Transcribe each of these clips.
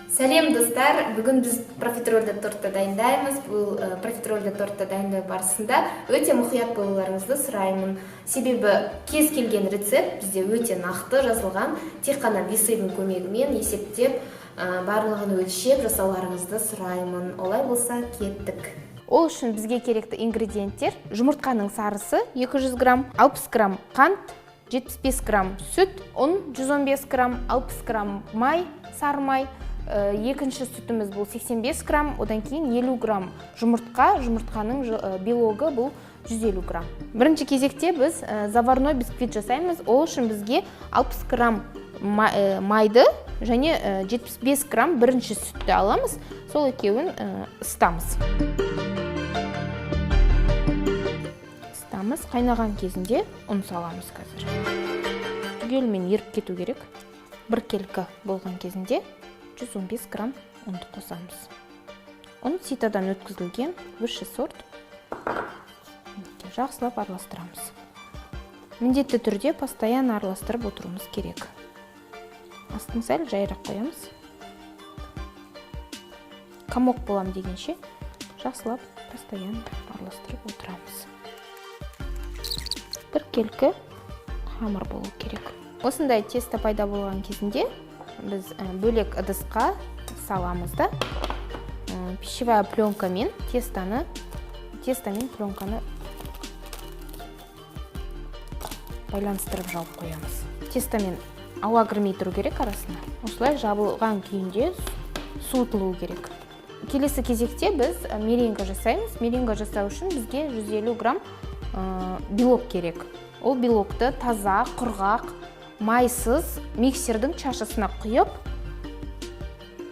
Сәлем достар, бүгін біз профитрольді тортты дайындаймыз. Бұл профитрольді тортты дайындау барысында өте мұқият болуларыңызды сұраймын. Себебі кез келген рецепт бізде өте нақты жазылған, тек қана весыйдың көмегімен есептеп, барлығын өлшеп жасауларыңызды сұраймын. Олай болса, кеттік. Ол үшін бізге керекті ингредиенттер: жұмыртқаның сарысы 200 грамм, 60 грамм қант, 75 грамм сүт, ұн 115 грамм, 60 грамм май, сары май, екінші сүтіміз бұл 85 грамм, одан кейін 50 грамм жұмыртқа, жұмыртқаның белогы бұл 150 грамм. Бірінші кезекте біз заварной бисквит жасаймыз. Ол үшін бізге 60 грамм майды және 75 грамм бірінші сүтті аламыз. Сол екеуін ысытамыз. Қайнаған кезінде ұн саламыз қазір. Түгелмен еріп кету керек. Бір келкі болған кезінде 115 грамм ұнды қосамыз. Ұн ситадан өткізілген высший сорт. Жақсылап араластырамыз. Міндетті түрде постоянно араластырып отыруымыз керек. Астын сәл жайырақ қоямыз. Комок болам дегенше жақсылап постоянно араластырып отырамыз. Бір келкі хамыр болу керек. Осындай тесто пайда болған кезінде біз бөлек ыдысқа саламыз да, пищевая пленкамен тестомен пленканы байланыстырып жауып қоямыз. Тестомен ауа кірмей тұру керек арасына. Осылай жабылған күйінде суытылу керек. Келесі кезекте біз меренга жасаймыз. Меренга жасау үшін бізге 150 грамм белок керек. Ол белокты таза, құрғақ, майсыз миксердің чашысына құйып,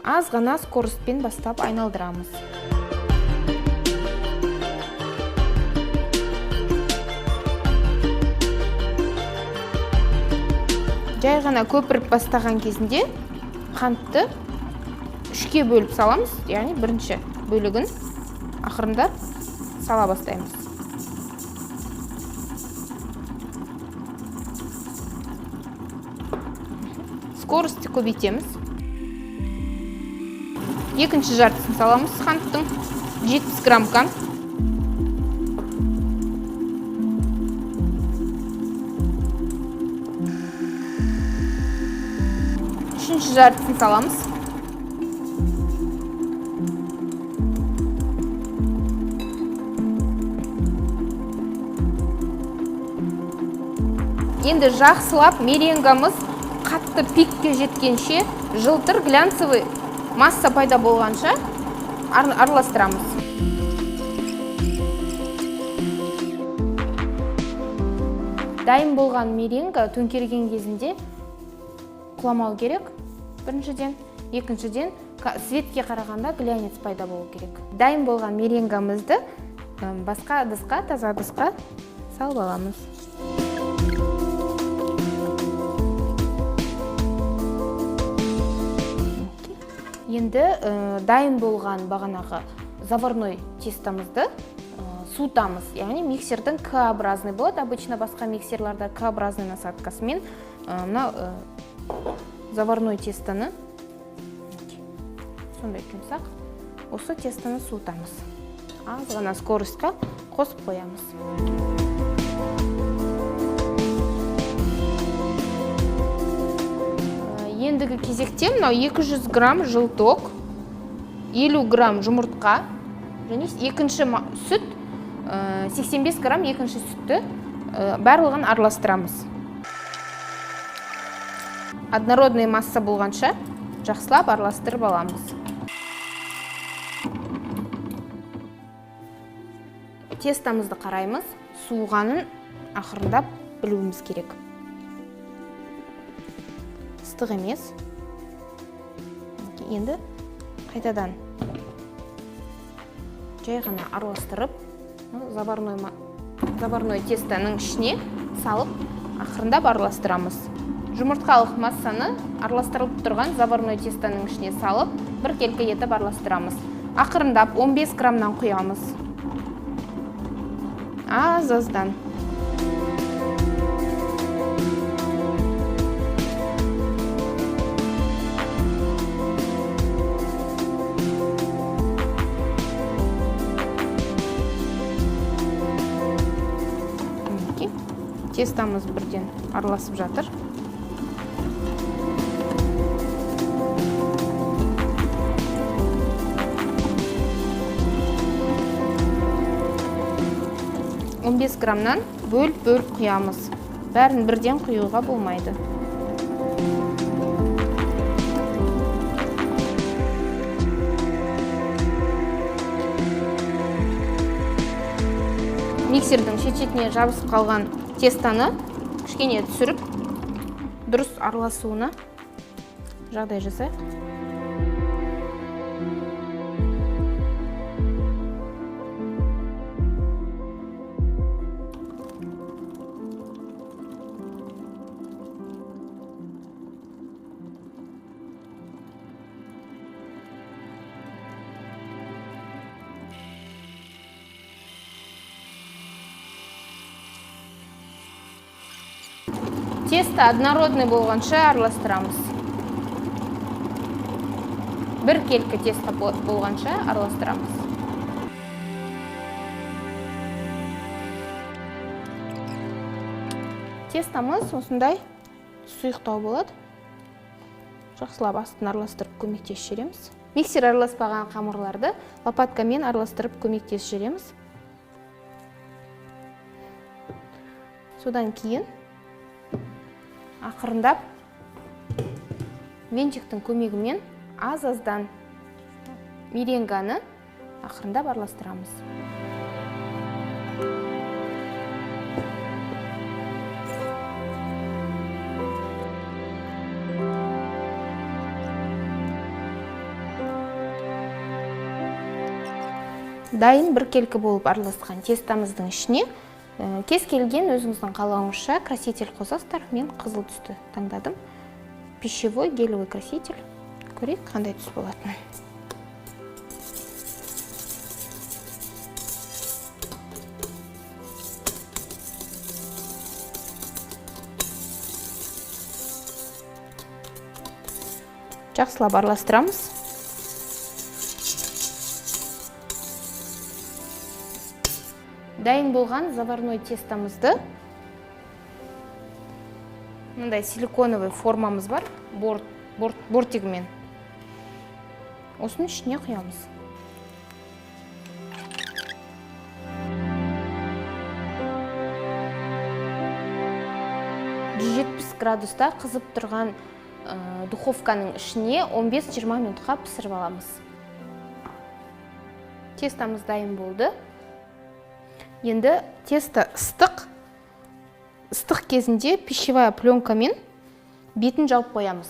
аз ғана скоростьпен бастап айналдырамыз. Жай ғана көпіріп бастаған кезінде қантты 3-ке бөліп саламыз, яғни бірінші бөлігін ақырында сала бастаймыз. Скоростьті көбейтеміз. Екінші жартысын саламыз қанттың, 70 грамм қант. Үшінші жартысын саламыз. Енді жақсылап меренгамыз қатты пикке жеткенше, жылтыр глянцевый масса пайда болғанша араластырамыз. Дайын болған меренга төңкерген кезінде құламау керек. Біріншіден, екіншіден светке қарағанда глянец пайда болу керек. Дайын болған меренгамызды басқа ыдысқа, таза ыдысқа салып аламыз. Енді дайын болған бағанағы заварной тестамызды суытамыз. Яғни миксердің К-образный болады. Обычно басқа миксерларда К-образный насадкасымен заварной тестаны сондай жұмсақ, осы тестаны суытамыз. Аз ғана скоростьқа қосып қоямыз. Ендігі кезекте 200 грамм жылтоқ, 50 грамм жұмыртқа және екінші сүт, 85 грамм екінші сүтті барлығын араластырамыз. Однородный масса болғанша жақсылап араластырып аламыз. Тестамызды қараймыз, суығанын ақырындап білуіміз керек. Ыстық емес. Енді қайтадан жай ғана араластырып, заварной тестоның ішіне салып, ақырындап араластырамыз. Жұмыртқалық массаны араластырылып тұрған заварной тестоның ішіне салып, бір келкі етіп араластырамыз. Ақырындап 15 граммнан құямыз. Аз-аздан. Тестамыз бірден араласып жатыр. Он 15 граммнан бөліп құямыз. Бәрін бірден құюға болмайды. Миксердің шет-шетіне жабысып қалған тестаны кішкене түсіріп, дұрыс араласуына жағдай жасайық. Тесто однородный болғанша араластырамыз. Бір келкі тесто болғанша араластырамыз. Тестомыз осындай сұйықтау болады. Жақсылап астын араластырып көмектесіп жүреміз. Миксер араласпаған қамырларды лопаткамен араластырып көмектесіп жүреміз. Содан кейін ақырындап венчиктің көмегімен аз-аздан меренганы ақырындап араластырамыз. Дайын бір келкі болып араласқан тестамыздың ішіне кез келген өзіңіздің қалауыңызша краситель қосасыздар. Мен қызыл түсті таңдадым. Пищевой гелевый краситель. Көрейік, қандай түс болатынын. Жақсылап араластырамыз. Дайын болған заварной тестамызды мындай силиконовый формамыз бар, бортигімен. Осының ішіне құямыз. градуста қызып тұрған духовканың ішіне 15-20 минутқа пісіріп аламыз. Тестамыз дайын болды. Енді тесто ыстық кезінде пищевая пленкамен бетін жауып қоямыз.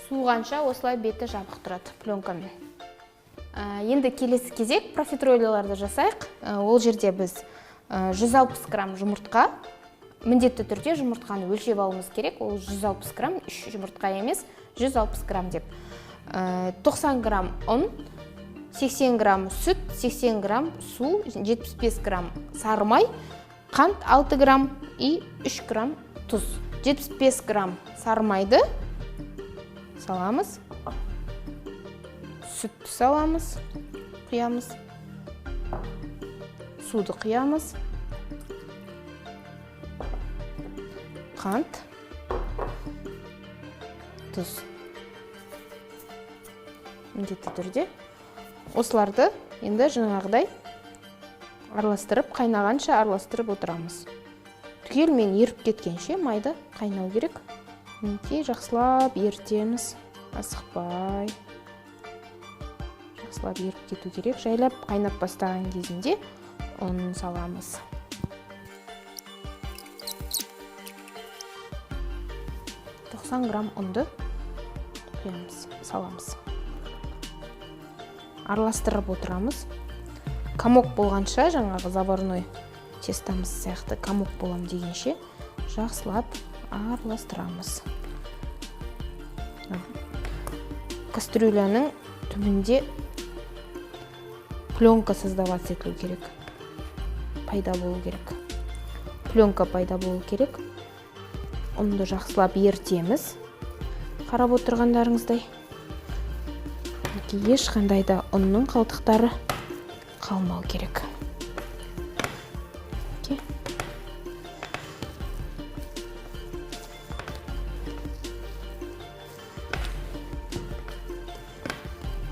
Суығанша осылай беті жабық тұрады пленкамен. Енді келесі кезек профитройлерді жасайық. Ол жерде біз 160 грамм жұмыртқа, міндетті түрде жұмыртқаны өлшеп алуымыз керек. Ол 160 грамм, 3 жұмыртқа емес, 160 грамм деп. 90 грамм ұн, 80 грамм сүт, 80 грамм су, 75 грамм сары май, қант 6 грамм и 3 грамм тұз. 75 грамм сары майды саламыз, сүтті саламыз, құямыз, суды құямыз, қант, тұз. Міндетті түрде осыларды енді жаңағыдай араластырып, қайнағанша араластырып отырамыз. Түгелмен еріп кеткенше майды қайнау керек. Мінекей жақсылап ертеміз, асықпай. Жақсылап еріп кету керек. Жайлап қайнап бастаған кезінде ұнын саламыз. Грамм ұнды құямыз, саламыз. Араластырып отырамыз. Комок болғанша, жаңағы заварной тестамыз сияқты комок болам дегенше жақсылап араластырамыз. Кастрюляның түбінде пленка создаваться етілу керек. Пайда болу керек. Пленка пайда болу керек. Ұнды жақсылап ертеміз. қарап отырғандарыңыздай ешқандай да ұнның қалдықтары қалмау керек.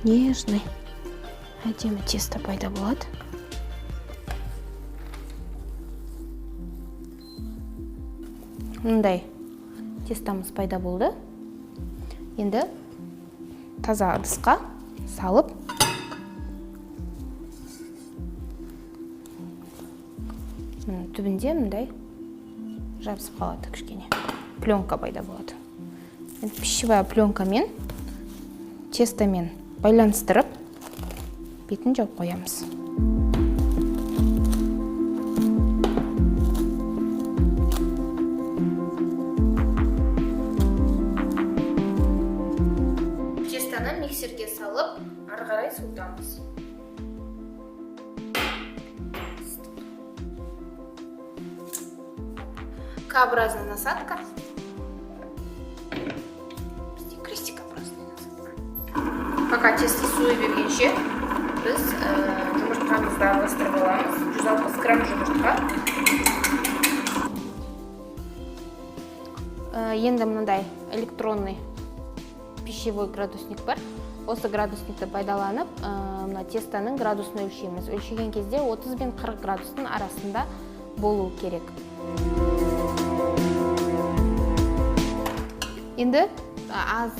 Нежный, әдемі тесто пайда болады. Мұндай тестамыз пайда болды. Енді таза ыдысқа салып, түбінде мұндай жабысып қалады кішкене. Пленка пайда болады. Енді пищевая пленкамен тестомен байланыстырып, бетін жауып қоямыз. Тестаны миксерге салып, ары қарай суытамыз. К-образная насадка. Крестикообразная насадка. Пока тесто суый бергенше, біз жұмыртқамызды араластырып аламыз. 160 грамм жұмыртқа. Енді мынандай электронный пищевой градусник бар. Осы градусникті пайдаланып, мына тестоның градусын өлшейміз. Өлшеген кезде 30 пен 40 градустың арасында болу керек. Енді аз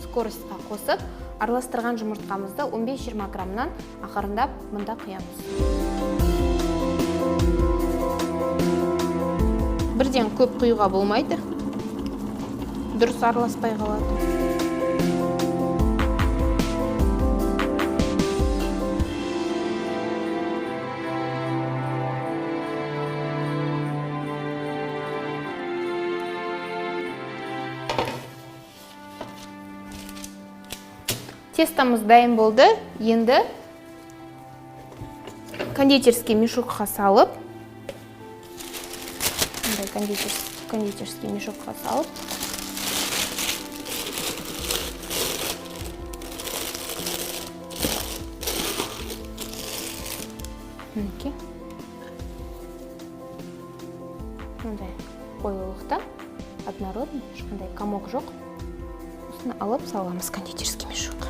скоростьқа қосып, араластырған жұмыртқамызды 15-20 граммнан ақырындап мұнда құямыз. Бірден көп құюға болмайды. Дұрыс араласпай қалады. Тестамыз дайын болды. Енді кондитерский мешокқа салып, кондитерский мешокқа салып, мындай қоюлықта, однородный, ешқандай комок жоқ. Осыны алып саламыз кондитерский мешокқа.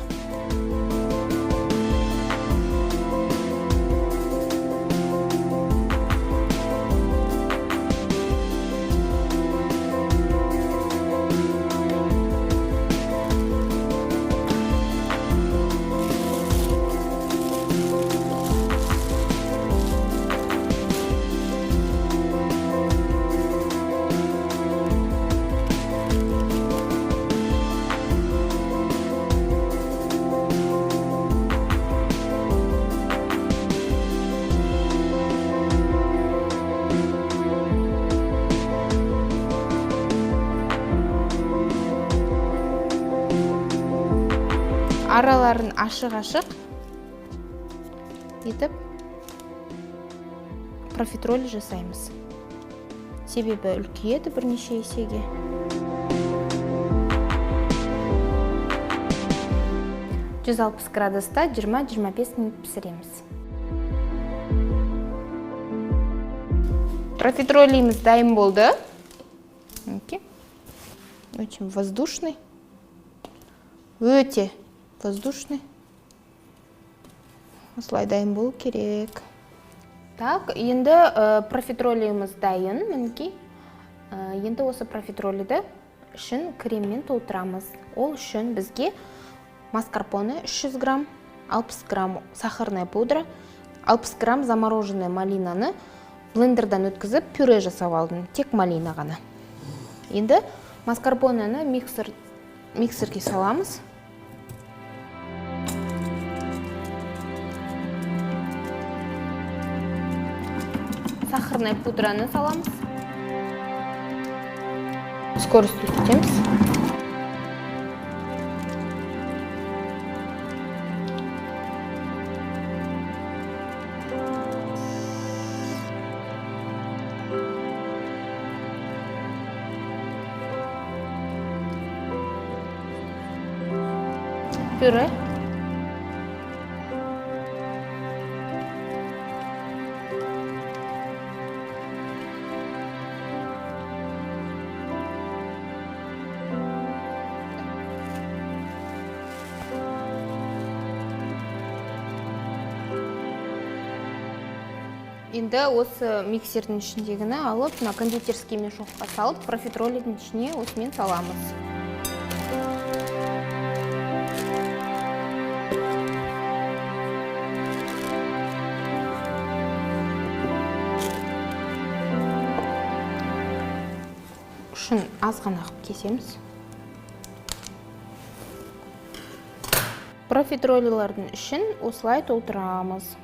Араларын ашық-ашық етіп профитроль жасаймыз. Себебі үлкейеді бірнеше есеге. Жүз 60 градуста 20-25 минут пісіреміз. Профитроліміз дайын болды. Очень воздушный. Өте воздушный. Осылай дайын болу керек. Так, енді профитроліміз дайын, мінекей. Енді осы профитролиді үшін креммен толтырамыз. Ол үшін бізге маскарпоне 300 грамм, 60 грамм сахарная пудра, 60 грамм замороженный малинаны блендердан өткізіп пюре жасап алдым, тек малина ғана. Енді маскарпонені миксерге саламыз. Сахарная пудраны саламыз. Скорость үлкейтеміз. пюре. Енді осы миксердің ішіндегіні алып, кондитерский мешокқа салып, профитролидің ішіне осымен саламыз. Үшін азғана кесеміз. Профитролилардың ішін осылай толтырамыз.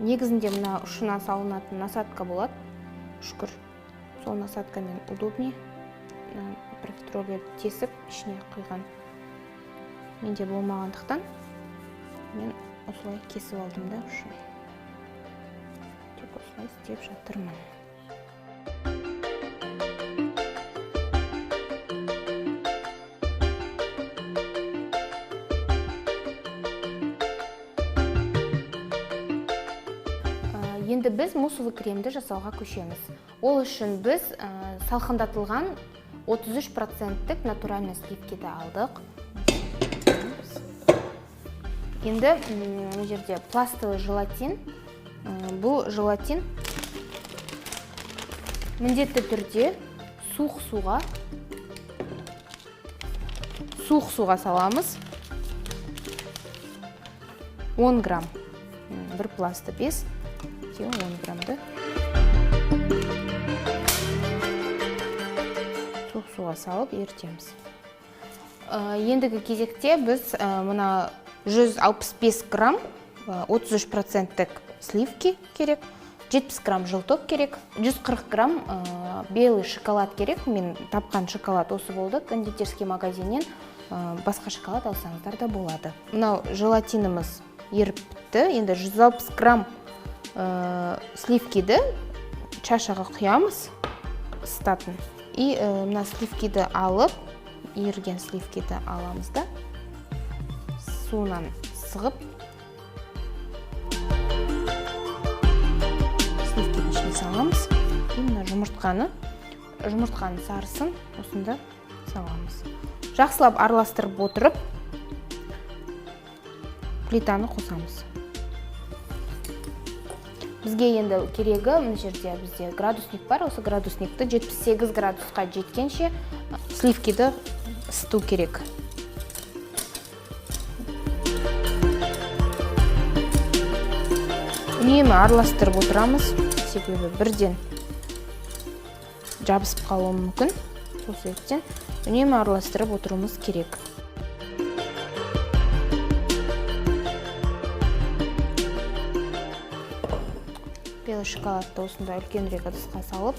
Негізінде мына ұшына салынатын насадка болады. Шүкір, сол насадкамен удобнее. Профитролилерді тесіп, ішіне құйған. Менде болмағандықтан мен осылай кесіп алдым да ұшын. Тек осылай істеп жатырмын. Енді біз муссовый кремді жасауға көшеміз. Ол үшін біз салқындатылған 33% натуральный сливкиді алдық. Енді бұл жерде пластовый желатин. Бұл желатин міндетті түрде суық суға саламыз. 10 грамм. Бір пласты 5. 10 граммды. Суық суға салып ертеміз. Ендігі кезекте біз мына 165 грамм 33% сливки керек, 70 грамм желток керек, 140 грамм белый шоколад керек. Мен тапқан шоколад осы болды. Кондитерский магазиннен басқа шоколад алсаңыздар да болады. Мынау желатиніміз еріпті. Енді 160 грамм сливкиді чашаға құямыз, ыстатын. И мына сливкиді алып, ерген сливкиді аламыз да, суынан сығып, сливкидің ішіне саламыз. И мына жұмыртқаның сарысын осында саламыз. Жақсылап араластырып отырып, плитаны қосамыз. Бізге енді керегі, мына жерде бізде градусник бар, осы градусникті 78 градусқа жеткенше сливкиді ысыту керек. Үнемі араластырып отырамыз, себебі бірден жабысып қалуы мүмкін. Сол себептен үнемі араластырып отыруымыз керек. Белый шоколадты осында үлкенірек ыдысқа салып,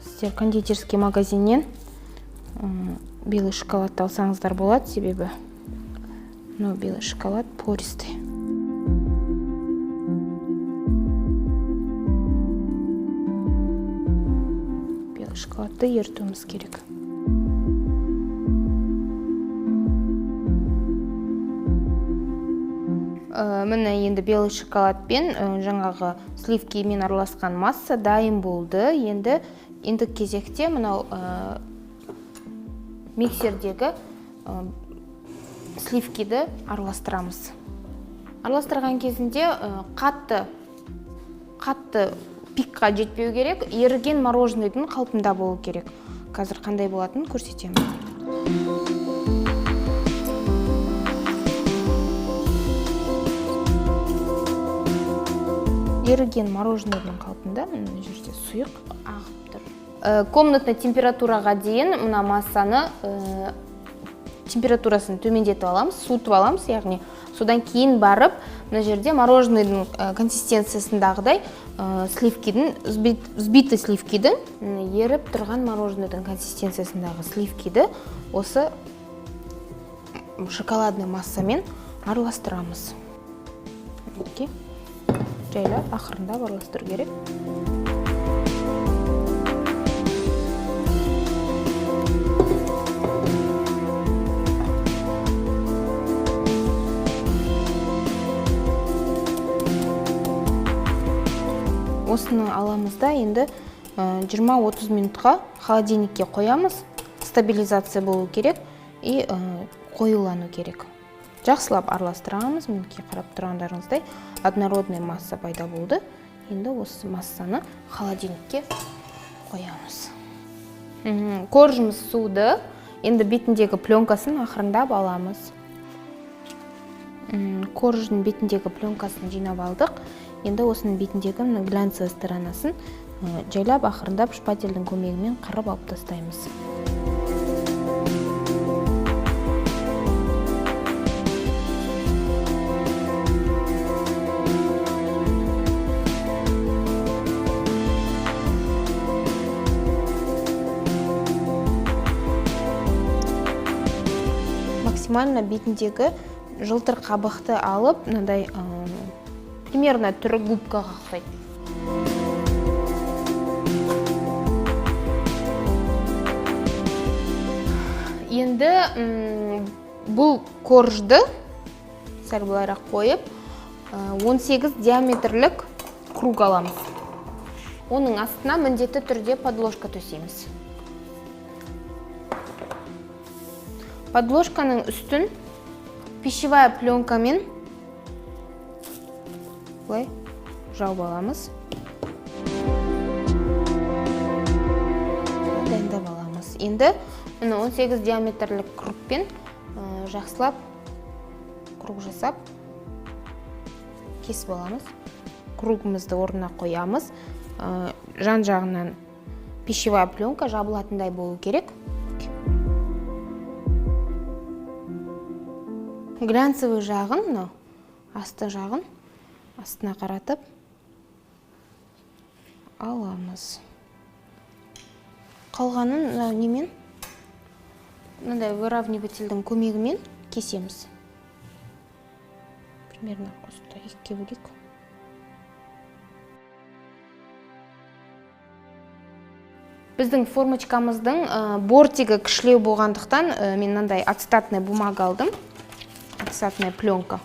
сіздер кондитерский магазиннен белый шоколадты алсаңыздар болады, себебі но белый шоколад пористый. Шоколадты ертуіміз керек. Міне енді белый шоколадпен жаңағы сливкимен араласқан масса дайын болды. Енді кезекте мынау миксердегі сливкиді араластырамыз. Араластырған кезінде қатты пикқа жетпеу керек, еріген мороженыйдың қалпында болу керек. Қазір қандай болатынын көрсетемін. Еріген мороженыйдың қалпында, мына жерде сұйық ағып тұр. Комнатный температураға дейін мына массаны температурасын төмендетіп аламыз, суытып аламыз, яғни содан кейін барып, мына жерде мороженыйдың консистенциясындағыдай сливкидің, взбитый сливкидің, еріп тұрған мороженыйдың консистенциясындағы сливкиді осы шоколадный массамен араластырамыз. Жайлап, ақырындап араластыру керек. Осыны аламыз да, енді 20-30 минутқа холодильникке қоямыз. Стабилизация болу керек и қоюлану керек. Жақсылап араластырамыз, мінекей қарап тұрғандарыңыздай однородный масса пайда болды. Енді осы массаны холодильникке қоямыз. Коржымыз суды, енді бетіндегі пленкасын ақырындап аламыз. Корждың бетіндегі пленкасын жинап алдық. Енді осының бетіндегі глянцевый сторонасын жайлап ақырындап шпательдің көмегімен қырып алып тастаймыз. Максимально бетіндегі жылтыр қабықты алып, мынандай примерно түрі губкаға ұқсайды. Енді бұл коржды сәл былайырақ қойып, 18 диаметрлік круг аламыз. Оның астына міндетті түрде подложка төсейміз. Подложканың үстін пищевая пленкамен былай жауып аламыз. Дайындап аламыз. Енді 18 диаметрлік кругпен жақсылап круг жасап кесіп аламыз. Кругымызды орнына қоямыз. Жан жағынан пищевая пленка жабылатындай болу керек. Глянцевый жағын, асты жағын астына қаратып аламыз. Қалғанын немен? Мындай выравнивательдің көмегімен кесеміз. Примерно просто екіге бөлейік. Біздің формочкамыздың бортигі кішілеу болғандықтан мен мынандай ацетатный бумага алдым. Ацетатная пленка.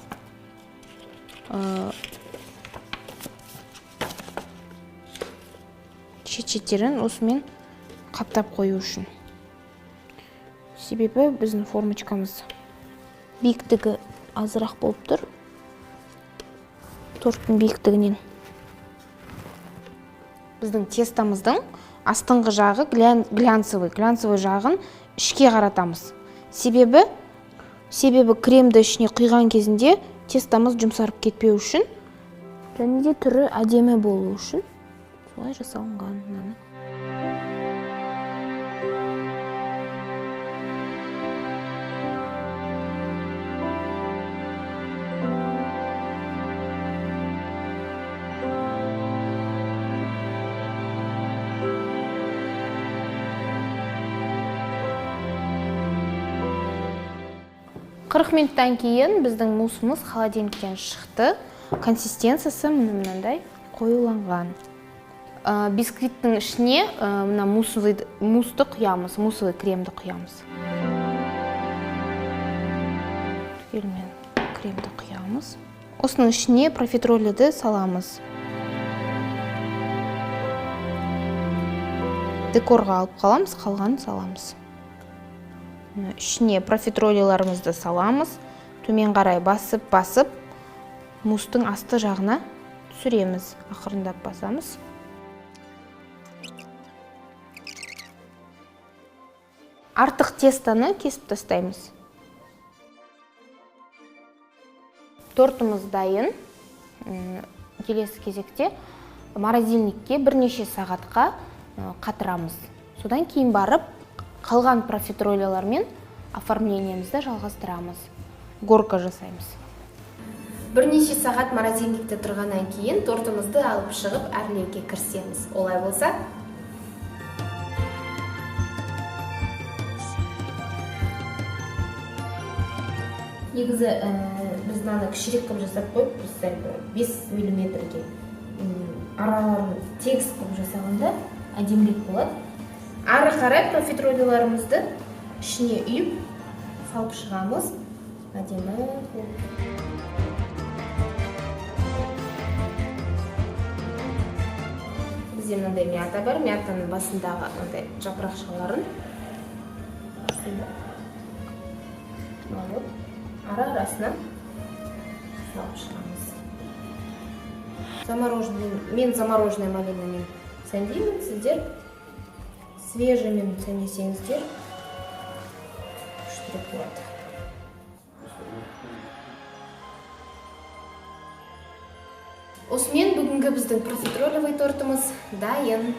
Шет-шеттерін осымен қаптап қою үшін. Себебі біздің формочкамыз биіктігі азырақ болып тұр. Торттың биіктігінен. Біздің тестамыздың астыңғы жағы глянцевый жағын ішке қаратамыз. Себебі кремді ішіне құйған кезінде тестамыз жұмсарып кетпеу үшін, және де түрі әдемі болу үшін солай жасалынған. Қырық минуттан кейін біздің мусымыз холодильниктен шықты. Консистенциясы мынандай қоюланған. Бисквиттің ішіне мусты құямыз, мусовый кремді құямыз. Түгелмен кремді құямыз. Осының ішіне профитролиді саламыз. Декорға алып қаламыз, қалғанын саламыз. Ішіне профитролиларымызды саламыз, төмен қарай басып, мустың асты жағына түсіреміз, ақырындап басамыз. Артық тестаны кесіп тастаймыз. Тортымыз дайын. Келесі кезекте морозильникке бірнеше сағатқа қатырамыз. Содан кейін барып қалған профитролилармен оформлениемізді жалғастырамыз. Горка жасаймыз. Бірнеше сағат морозильникте тұрғаннан кейін тортымызды алып шығып әрлеуге кірісеміз. Олай болса, негізі біз мынаны кішірек қылып жасап қойып, біз сәл 5 миллиметрге араларын тегіс қылып жасағанда әдемірек болады. Ары қарай профитроллерімізді ішіне үйіп салып шығамыз. Әдемі болып. Бізде мынандай мята бар, мятаның басындағы мынандай жапырақшаларын алып, ара-арасына салып шығамыз. Мен замороженный малинамен сәндеймін, сіздер свежімен сәндесеңіздер күштірек болады. Осымен бүгінгі біздің профитролевый тортымыз дайын.